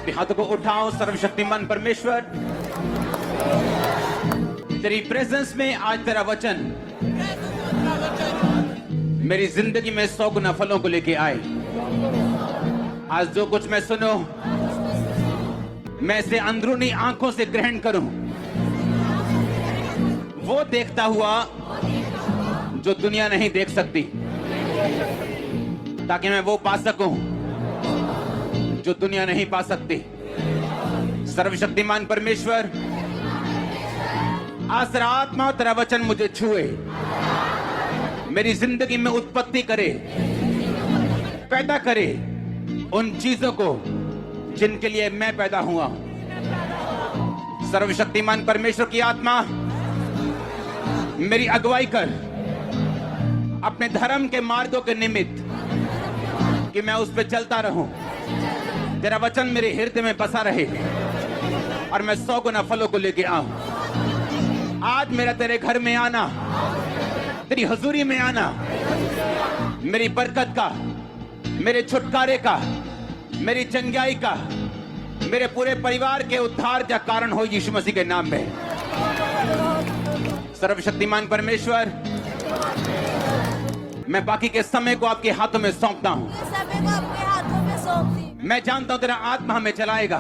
अपने हाथों को उठाओ। सर्वशक्तिमान परमेश्वर, तेरी प्रेजेंस में आज तेरा वचन मेरी जिंदगी में 100 गुना फलों को लेके आए। आज जो कुछ मैं सुनो, मैं इसे अंदरूनी आंखों से ग्रहण करूं, वो देखता हुआ जो दुनिया नहीं देख सकती, ताकि मैं वो पा सकूं जो दुनिया नहीं पा सकती। सर्वशक्तिमान परमेश्वर, आज तेरा आत्मा, तेरा वचन मुझे छुए, मेरी जिंदगी में उत्पत्ति करे, पैदा करे उन चीजों को जिनके लिए मैं पैदा हुआ हूं। सर्वशक्तिमान परमेश्वर की आत्मा मेरी अगुवाई कर अपने धर्म के मार्गों के निमित्त, कि मैं उस पर चलता रहूं। तेरा वचन मेरे हृदय में बसा रहे और मैं 100 गुना फलों को लेके आऊं। आज मेरा तेरे घर में आना, तेरी हजूरी में आना, मेरी बरकत का, मेरे छुटकारे का, मेरी चंगाई का, मेरे पूरे परिवार के उद्धार का कारण हो, यीशु मसीह के नाम में। सर्वशक्तिमान परमेश्वर, मैं बाकी के समय को आपके हाथों में सौंपता हूं। मैं जानता हूं तेरा आत्मा हमें चलाएगा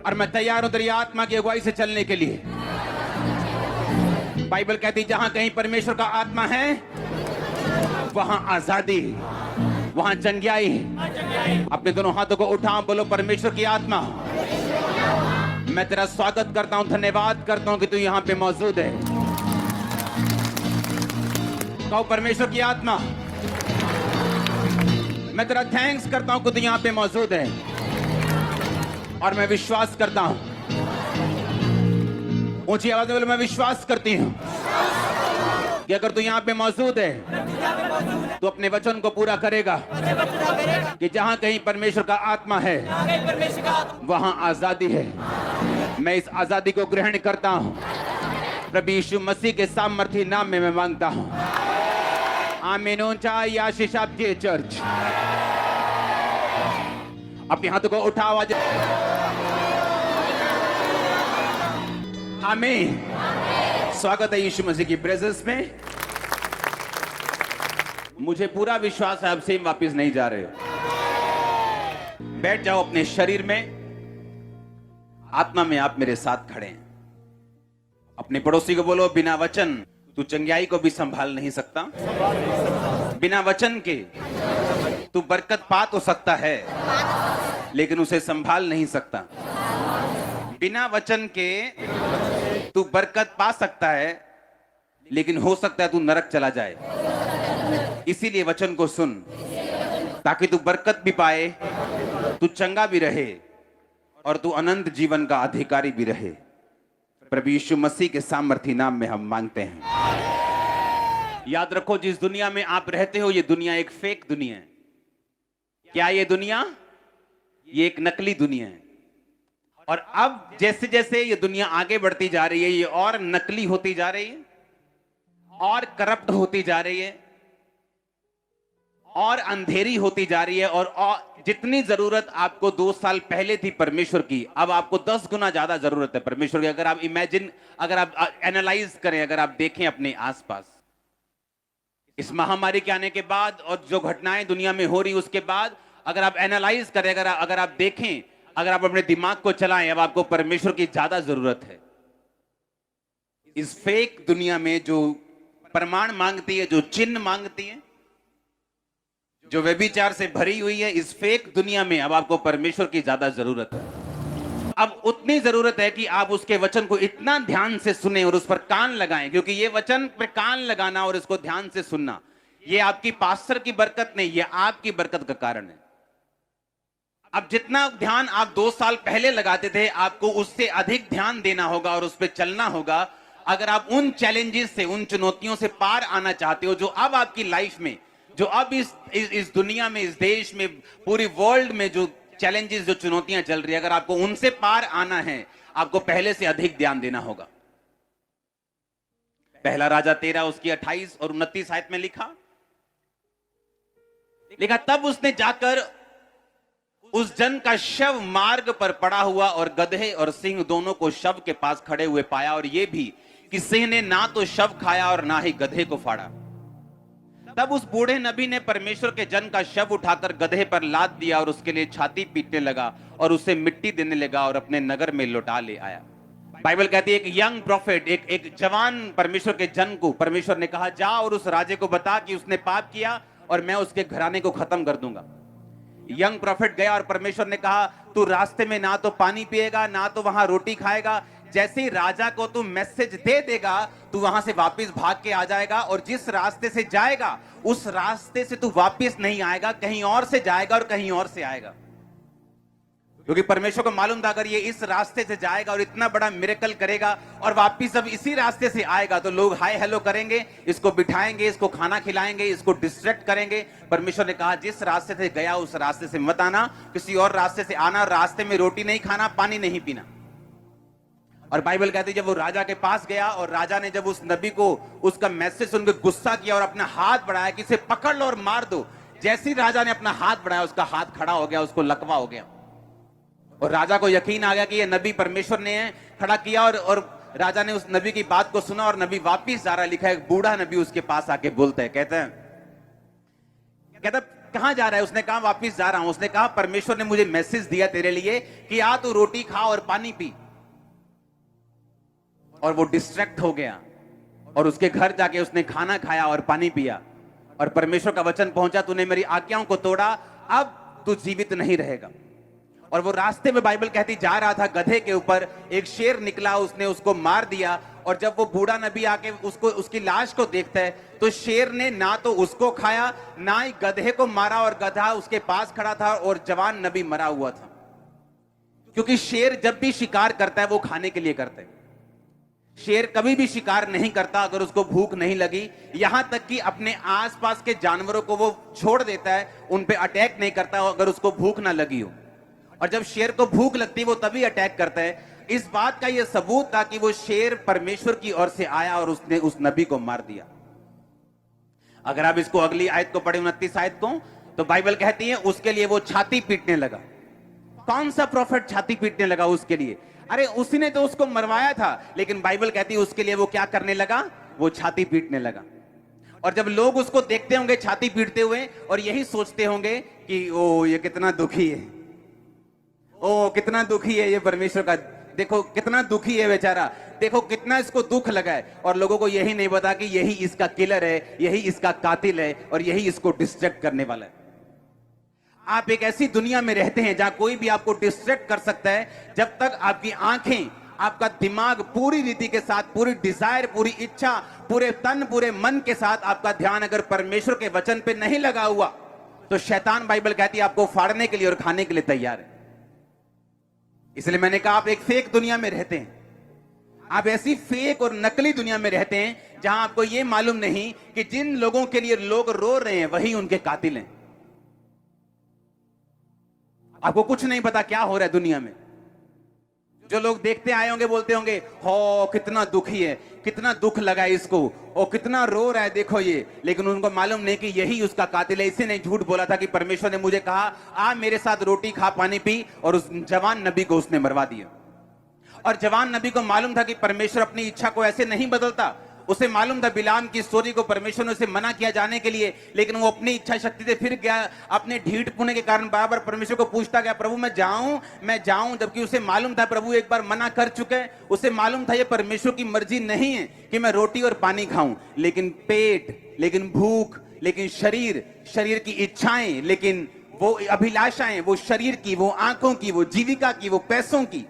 और मैं तैयार हूं तेरी आत्मा की अगुवाई से चलने के लिए। बाइबल कहती, जहां कहीं परमेश्वर का आत्मा है वहां आजादी, वहां चंगाई। अपने दोनों हाथों को उठा, बोलो, परमेश्वर की आत्मा, मैं तेरा स्वागत करता हूं, धन्यवाद करता हूं कि तू यहां पे मौजूद है। कहो, परमेश्वर की आत्मा, मैं तेरा थैंक्स करता हूं कि तू यहां पे मौजूद है। और मैं विश्वास करता हूं, ऊंची आवाज में बोलो, मैं विश्वास करती हूं कि अगर तू यहां पे मौजूद है तो अपने वचन को पूरा करेगा, कि जहां कहीं परमेश्वर का आत्मा है वहां आजादी है। मैं इस आजादी को ग्रहण करता हूं, प्रभु यीशु मसीह के सामर्थी नाम में मैं मांगता हूं। आमीन। ऊंचा आशीष आपकी चर्च। अपने हाथों को उठाओ आज। आमीन। स्वागत है यीशु मसीह की प्रेजेंस में। मुझे पूरा विश्वास है आप सेम वापस नहीं जा रहे हो। बैठ जाओ अपने शरीर में, आत्मा में आप मेरे साथ खड़े हैं। अपने पड़ोसी को बोलो, बिना वचन तू चंगाई को भी संभाल नहीं सकता। बिना वचन के तू बरकत पा तो सकता है, लेकिन उसे संभाल नहीं सकता। बिना वचन के तू बरकत पा सकता है, लेकिन हो सकता है तू नरक चला जाए। इसीलिए वचन को सुन, ताकि तू बरकत भी पाए, तू चंगा भी रहे और तू अनंत जीवन का अधिकारी भी रहे। प्रभु यीशु मसीह के सामर्थी नाम में हम मांगते हैं। याद रखो, जिस दुनिया में आप रहते हो, ये दुनिया एक फेक दुनिया है। क्या ये दुनिया? ये एक नकली दुनिया है। और अब जैसे जैसे ये दुनिया आगे बढ़ती जा रही है, ये और नकली होती जा रही है, और करप्ट होती जा रही है, और अंधेरी होती जा रही है। और जितनी जरूरत आपको 2 साल पहले थी परमेश्वर की, अब आपको 10 गुना ज्यादा जरूरत है परमेश्वर की। अगर आप इमेजिन, अगर आप एनालाइज करें, अगर आप देखें अपने आसपास, इस महामारी के आने के बाद और जो घटनाएं दुनिया में हो रही उसके बाद, अगर आप एनालाइज करें, अगर आप देखें, अगर आप अपने दिमाग को चलाएं, अब आपको परमेश्वर की ज्यादा जरूरत है। इस फेक दुनिया में जो प्रमाण मांगती है, जो चिन्ह मांगती है, जो व्यभिचार से भरी हुई है, इस फेक दुनिया में अब आपको परमेश्वर की ज्यादा जरूरत है। अब उतनी जरूरत है कि आप उसके वचन को इतना ध्यान से सुने और उस पर कान लगाएं, क्योंकि ये वचन पर कान लगाना और इसको ध्यान से सुनना, ये आपकी पास्टर की बरकत नहीं, ये आपकी बरकत का कारण है। अब जितना ध्यान आप 2 साल पहले लगाते थे, आपको उससे अधिक ध्यान देना होगा और उस पर चलना होगा। अगर आप उन चैलेंजेस से, उन चुनौतियों से पार आना चाहते हो, जो अब आपकी लाइफ में, जो अब इस दुनिया में, इस देश में, पूरी वर्ल्ड में जो चैलेंजेस, जो चुनौतियां चल रही है, अगर आपको उनसे पार आना है, आपको पहले से अधिक ध्यान देना होगा। पहला राजा 13 उसकी 28 और 29 आयत में लिखा, तब उसने जाकर उस जन का शव मार्ग पर पड़ा हुआ और गधे और सिंह दोनों को शव के पास खड़े हुए पाया, और यह भी कि सिंह ने ना तो शव खाया और ना ही गधे को फाड़ा। तब उस बूढ़े नबी ने परमेश्वर के जन का शव उठाकर गधे पर लाद दिया और उसके लिए छाती पीटने लगा और उसे मिट्टी देने लगा और अपने नगर में लौटा ले आया। बाइबल कहती है एक यंग प्रॉफिट, एक जवान परमेश्वर के जन को परमेश्वर ने कहा, जा और उस राजे को बता कि उसने पाप किया और मैं उसके घराने को खत्म कर दूंगा। यंग प्रॉफिट गया और परमेश्वर ने कहा, तू रास्ते में ना तो पानी पिएगा ना तो वहां रोटी खाएगा, जैसे ही राजा को तू मैसेज दे देगा तू वहां से वापस भाग के आ जाएगा, और जिस रास्ते से जाएगा उस रास्ते से तू वापस नहीं आएगा, कहीं और से जाएगा और कहीं और से आएगा। क्योंकि परमेश्वर को मालूम था अगर ये इस रास्ते से जाएगा और इतना बड़ा मिरेकल करेगा और वापिस जब इसी रास्ते से आएगा तो लोग हाय हेलो करेंगे, इसको बिठाएंगे, इसको खाना खिलाएंगे, इसको डिस्ट्रैक्ट करेंगे। परमेश्वर ने कहा जिस रास्ते से गया उस रास्ते से मत आना, किसी और रास्ते से आना, रास्ते में रोटी नहीं खाना, पानी नहीं पीना। और बाइबल कहती है जब वो राजा के पास गया और राजा ने जब उस नबी को उसका मैसेज सुनकर गुस्सा किया और अपना हाथ बढ़ाया कि इसे पकड़ लो और मार दो, जैसे ही राजा ने अपना हाथ बढ़ाया उसका हाथ खड़ा हो गया, उसको लकवा हो गया और राजा को यकीन आ गया कि ये नबी परमेश्वर ने खड़ा किया। और राजा ने उस नबी की बात को सुना और नबी वापिस जा रहा है। लिखा है एक बूढ़ा नबी उसके पास आके बोलता है, कहता कहां जा रहा है? उसने कहा वापिस जा रहा हूं। उसने कहा परमेश्वर ने मुझे मैसेज दिया तेरे लिए कि आ तू रोटी खा और पानी पी। और वो डिस्ट्रैक्ट हो गया और उसके घर जाके उसने खाना खाया और पानी पिया और परमेश्वर का वचन पहुंचा, तूने मेरी आज्ञाओं को तोड़ा, अब तू जीवित नहीं रहेगा। और वो रास्ते में बाइबल कहती जा रहा था, गधे के ऊपर एक शेर निकला, उसने उसको मार दिया। और जब वो बूढ़ा नबी आके उसको उसकी लाश को देखता है तो शेर ने ना तो उसको खाया ना ही गधे को मारा, और गधा उसके पास खड़ा था और जवान नबी मरा हुआ था। क्योंकि शेर जब भी शिकार करता है वो खाने के लिए करता है। शेर कभी भी शिकार नहीं करता अगर उसको भूख नहीं लगी, यहां तक कि अपने आसपास के जानवरों को वो छोड़ देता है, उन पे अटैक नहीं करता अगर उसको भूख ना लगी हो। और जब शेर को भूख लगती है वो तभी अटैक करता है। इस बात का यह सबूत था कि वो शेर परमेश्वर की ओर से आया और उसने उस नबी को मार दिया। अगर आप इसको अगली आयत को पढ़े, 29 आयत को, तो बाइबल कहती है उसके लिए वो छाती पीटने लगा। कौन सा प्रॉफिट छाती पीटने लगा उसके लिए? अरे उसने तो उसको मरवाया था, लेकिन बाइबल कहती है उसके लिए वो क्या करने लगा? वो छाती पीटने लगा। और जब लोग उसको देखते होंगे छाती पीटते हुए और यही सोचते होंगे कि ओ ये कितना दुखी है, ओ कितना दुखी है ये परमेश्वर का, देखो कितना दुखी है बेचारा, देखो कितना इसको दुख लगा है। और लोगों को यही नहीं पता कि यही इसका किलर है, यही इसका कातिल है और यही इसको डिस्ट्रैक्ट करने वाला है। आप एक ऐसी दुनिया में रहते हैं जहां कोई भी आपको डिस्ट्रैक्ट कर सकता है। जब तक आपकी आंखें, आपका दिमाग पूरी रीति के साथ, पूरी डिजायर, पूरी इच्छा, पूरे तन, पूरे मन के साथ आपका ध्यान अगर परमेश्वर के वचन पे नहीं लगा हुआ तो शैतान, बाइबल कहती है, आपको फाड़ने के लिए और खाने के लिए तैयार है। इसलिए मैंने कहा आप एक फेक दुनिया में रहते हैं। आप ऐसी फेक और नकली दुनिया में रहते हैं जहां आपको यह मालूम नहीं कि जिन लोगों के लिए लोग रो रहे हैं वही उनके कातिल हैं। आपको कुछ नहीं पता क्या हो रहा है दुनिया में। जो लोग देखते आए होंगे बोलते होंगे हो कितना दुखी है, कितना दुख लगा है इसको, और कितना रो रहा है देखो ये, लेकिन उनको मालूम नहीं कि यही उसका कातिल है। इसी ने झूठ बोला था कि परमेश्वर ने मुझे कहा आ मेरे साथ रोटी खा पानी पी, और उस जवान नबी को उसने मरवा दिया। और जवान नबी को मालूम था कि परमेश्वर अपनी इच्छा को ऐसे नहीं बदलता। उसे मालूम था बिलाम की स्टोरी को परमेश्वर ने उसे मना किया जाने के लिए, लेकिन वो अपनी इच्छा शक्ति से फिर गया। अपने ढीठ पुणे के कारण बार बार परमेश्वर को पूछता गया, प्रभु मैं जाऊं, जबकि उसे मालूम था प्रभु एक बार मना कर चुके हैं। उसे मालूम था ये परमेश्वर की मर्जी नहीं है कि मैं रोटी और पानी खाऊं, लेकिन पेट, लेकिन भूख, लेकिन शरीर की इच्छाएं, लेकिन वो अभिलाषाएं, वो शरीर की, वो आंखों की, वो जीविका की, वो पैसों की,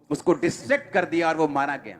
उसको डिस्ट्रैक्ट कर दिया और वो मारा गया।